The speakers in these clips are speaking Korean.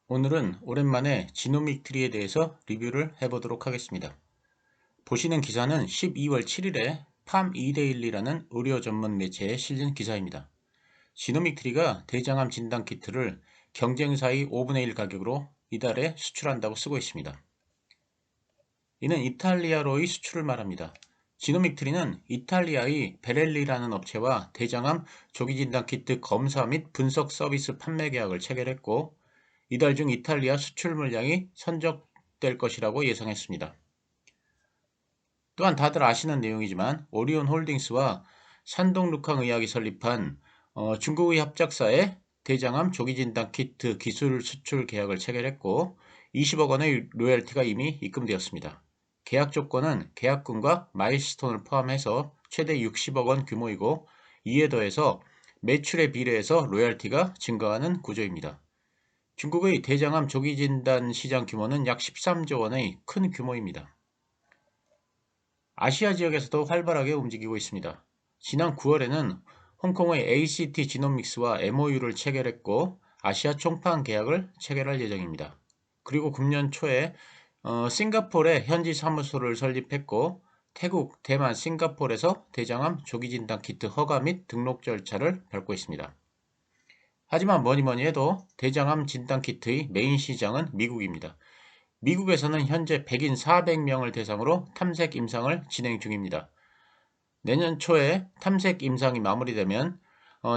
오늘은 오랜만에 지노믹 트리에 대해서 리뷰를 해보도록 하겠습니다. 보시는 기사는 12월 7일에 팜 이데일리라는 의료 전문 매체에 실린 기사입니다. 지노믹 트리가 대장암 진단 키트를 경쟁사의 5분의 1 가격으로 이달에 수출한다고 쓰고 있습니다. 이는 이탈리아로의 수출을 말합니다. 지노믹 트리는 이탈리아의 베렐리라는 업체와 대장암 조기 진단 키트 검사 및 분석 서비스 판매 계약을 체결했고, 이달 중 이탈리아 수출 물량이 선적될 것이라고 예상했습니다. 또한 다들 아시는 내용이지만 오리온 홀딩스와 산동룩항의학이 설립한 중국의 합작사의 대장암 조기진단 키트 기술 수출 계약을 체결했고 20억 원의 로열티가 이미 입금되었습니다. 계약 조건은 계약금과 마일스톤을 포함해서 최대 60억 원 규모이고, 이에 더해서 매출에 비례해서 로열티가 증가하는 구조입니다. 중국의 대장암 조기 진단 시장 규모는 약 13조 원의 큰 규모입니다. 아시아 지역에서도 활발하게 움직이고 있습니다. 지난 9월에는 홍콩의 ACT 지노믹스와 MOU를 체결했고 아시아 총판 계약을 체결할 예정입니다. 그리고 금년 초에 싱가포르에 현지 사무소를 설립했고, 태국, 대만, 싱가포르에서 대장암 조기 진단 키트 허가 및 등록 절차를 밟고 있습니다. 하지만 뭐니뭐니 해도 대장암 진단키트의 메인 시장은 미국입니다. 미국에서는 현재 백인 400명을 대상으로 탐색 임상을 진행 중입니다. 내년 초에 탐색 임상이 마무리되면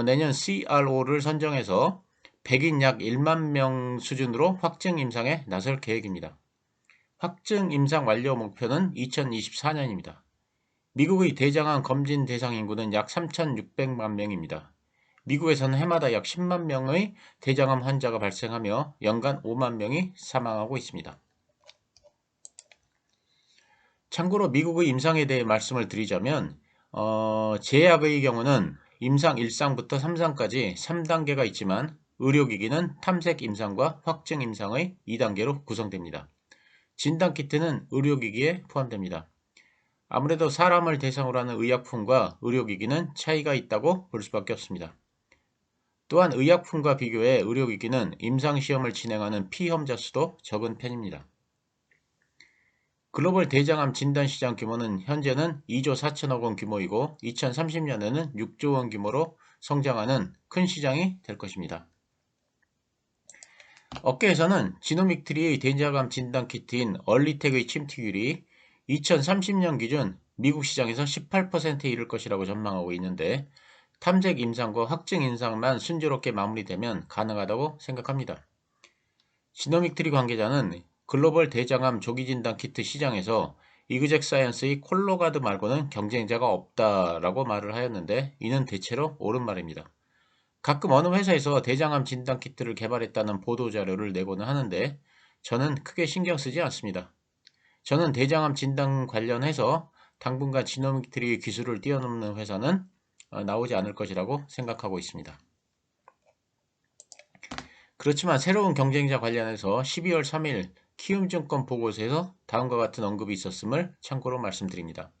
내년 CRO를 선정해서 백인 약 1만 명 수준으로 확증 임상에 나설 계획입니다. 확증 임상 완료 목표는 2024년입니다. 미국의 대장암 검진 대상 인구는 약 3,600만 명입니다. 미국에서는 해마다 약 10만 명의 대장암 환자가 발생하며 연간 5만 명이 사망하고 있습니다. 참고로 미국의 임상에 대해 말씀을 드리자면 제약의 경우는 임상 1상부터 3상까지 3단계가 있지만 의료기기는 탐색 임상과 확증 임상의 2단계로 구성됩니다. 진단키트는 의료기기에 포함됩니다. 아무래도 사람을 대상으로 하는 의약품과 의료기기는 차이가 있다고 볼 수밖에 없습니다. 또한 의약품과 비교해 의료기기는 임상시험을 진행하는 피험자 수도 적은 편입니다. 글로벌 대장암 진단시장 규모는 현재는 2조 4천억 원 규모이고 2030년에는 6조 원 규모로 성장하는 큰 시장이 될 것입니다. 업계에서는 지노믹 트리의 대장암 진단키트인 얼리텍의 침투율이 2030년 기준 미국 시장에서 18%에 이를 것이라고 전망하고 있는데, 탐색 임상과 확증 임상만 순조롭게 마무리되면 가능하다고 생각합니다. 지노믹 트리 관계자는 글로벌 대장암 조기 진단 키트 시장에서 이그젝 사이언스의 콜로가드 말고는 경쟁자가 없다라고 말을 하였는데, 이는 대체로 옳은 말입니다. 가끔 어느 회사에서 대장암 진단 키트를 개발했다는 보도 자료를 내고는 하는데 저는 크게 신경 쓰지 않습니다. 저는 대장암 진단 관련해서 당분간 지노믹 트리 기술을 뛰어넘는 회사는 나오지 않을 것이라고 생각하고 있습니다. 그렇지만 새로운 경쟁자 관련해서 12월 3일 키움증권 보고서에서 다음과 같은 언급이 있었음을 참고로 말씀드립니다.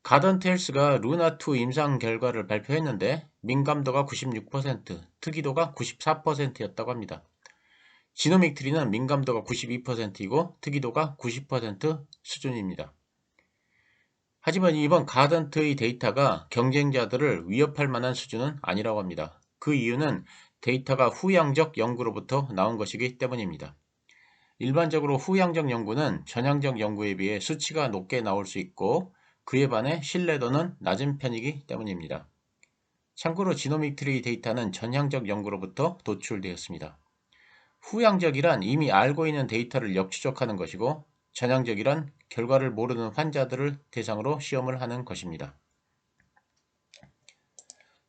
가던트 헬스가 루나2 임상 결과를 발표했는데 민감도가 96%, 특이도가 94%였다고 합니다. 지노믹 트리는 민감도가 92%이고 특이도가 90% 수준입니다. 하지만 이번 가던트의 데이터가 경쟁자들을 위협할 만한 수준은 아니라고 합니다. 그 이유는 데이터가 후양적 연구로부터 나온 것이기 때문입니다. 일반적으로 후양적 연구는 전향적 연구에 비해 수치가 높게 나올 수 있고 그에 반해 신뢰도는 낮은 편이기 때문입니다. 참고로 지노믹 트리 데이터는 전향적 연구로부터 도출되었습니다. 후양적이란 이미 알고 있는 데이터를 역추적하는 것이고, 전향적이란 결과를 모르는 환자들을 대상으로 시험을 하는 것입니다.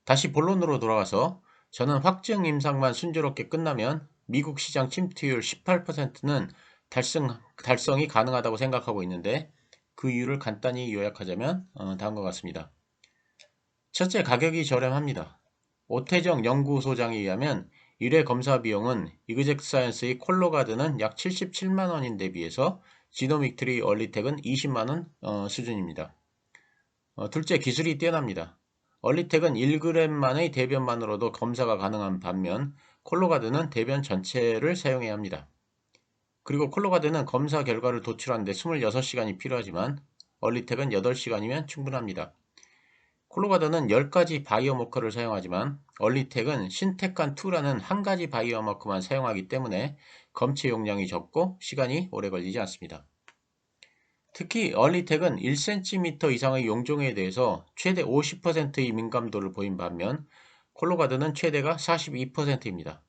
다시 본론으로 돌아가서 저는 확증 임상만 순조롭게 끝나면 미국 시장 침투율 18%는 달성이 가능하다고 생각하고 있는데, 그 이유를 간단히 요약하자면 다음과 같습니다. 첫째, 가격이 저렴합니다. 오태정 연구소장에 의하면 1회 검사 비용은 이그젝 사이언스의 콜로가드는 약 77만 원인데 비해서 지노믹 트리 얼리텍은 20만 원 수준입니다. 둘째, 기술이 뛰어납니다. 얼리텍은 1g만의 대변만으로도 검사가 가능한 반면 콜로가드는 대변 전체를 사용해야 합니다. 그리고 콜로가드는 검사 결과를 도출하는데 26시간이 필요하지만 얼리텍은 8시간이면 충분합니다. 콜로가드는 10가지 바이오마커를 사용하지만 얼리텍은 신테칸2라는 한 가지 바이오마커만 사용하기 때문에 검체 용량이 적고 시간이 오래 걸리지 않습니다. 특히 얼리텍은 1cm 이상의 용종에 대해서 최대 50%의 민감도를 보인 반면 콜로가드는 최대가 42%입니다.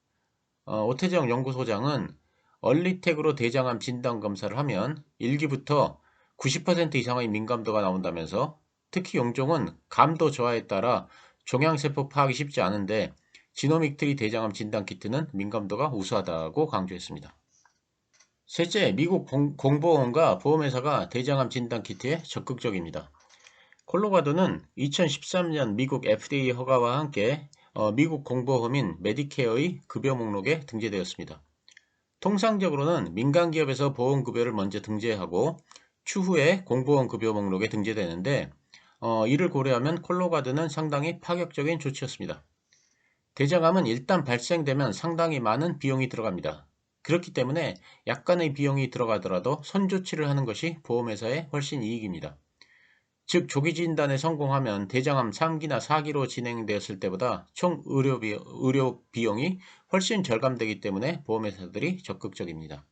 오태정 연구소장은 얼리텍으로 대장암 진단 검사를 하면 1기부터 90% 이상의 민감도가 나온다면서 특히 용종은 감도 저하에 따라 종양세포 파악이 쉽지 않은데 지노믹트리 대장암 진단 키트는 민감도가 우수하다고 강조했습니다. 셋째, 미국 공보원과 보험회사가 대장암 진단 키트에 적극적입니다. 콜로라도는 2013년 미국 FDA 허가와 함께 미국 공보험인 메디케어의 급여 목록에 등재되었습니다. 통상적으로는 민간 기업에서 보험급여를 먼저 등재하고 추후에 공보험 급여 목록에 등재되는데 이를 고려하면 콜로라도는 상당히 파격적인 조치였습니다. 대장암은 일단 발생되면 상당히 많은 비용이 들어갑니다. 그렇기 때문에 약간의 비용이 들어가더라도 선조치를 하는 것이 보험회사에 훨씬 이익입니다. 즉 조기 진단에 성공하면 대장암 3기나 4기로 진행되었을 때보다 총 의료 비용이 훨씬 절감되기 때문에 보험회사들이 적극적입니다.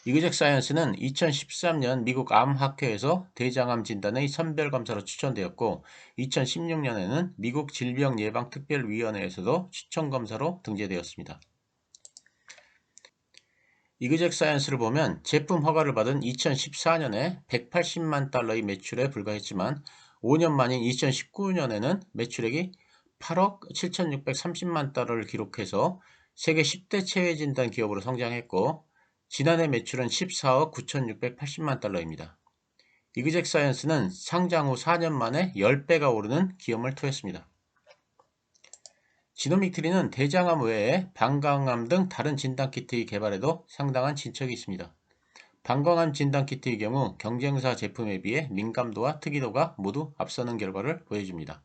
이그젝 사이언스는 2013년 미국 암학회에서 대장암 진단의 선별검사로 추천되었고 2016년에는 미국 질병예방특별위원회에서도 추천검사로 등재되었습니다. 이그젝 사이언스를 보면 제품 허가를 받은 2014년에 180만 달러의 매출에 불과했지만 5년 만인 2019년에는 매출액이 8억 7,630만 달러를 기록해서 세계 10대 체외진단 기업으로 성장했고 지난해 매출은 14억 9,680만 달러입니다. 이그젝 사이언스는 상장 후 4년 만에 10배가 오르는 기염을 토했습니다. 지노믹트리는 대장암 외에 방광암 등 다른 진단키트의 개발에도 상당한 진척이 있습니다. 방광암 진단키트의 경우 경쟁사 제품에 비해 민감도와 특이도가 모두 앞서는 결과를 보여줍니다.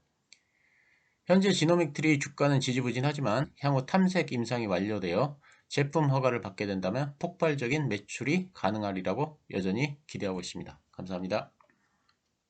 현재 지노믹트리의 주가는 지지부진하지만 향후 탐색 임상이 완료되어 제품 허가를 받게 된다면 폭발적인 매출이 가능하리라고 여전히 기대하고 있습니다. 감사합니다.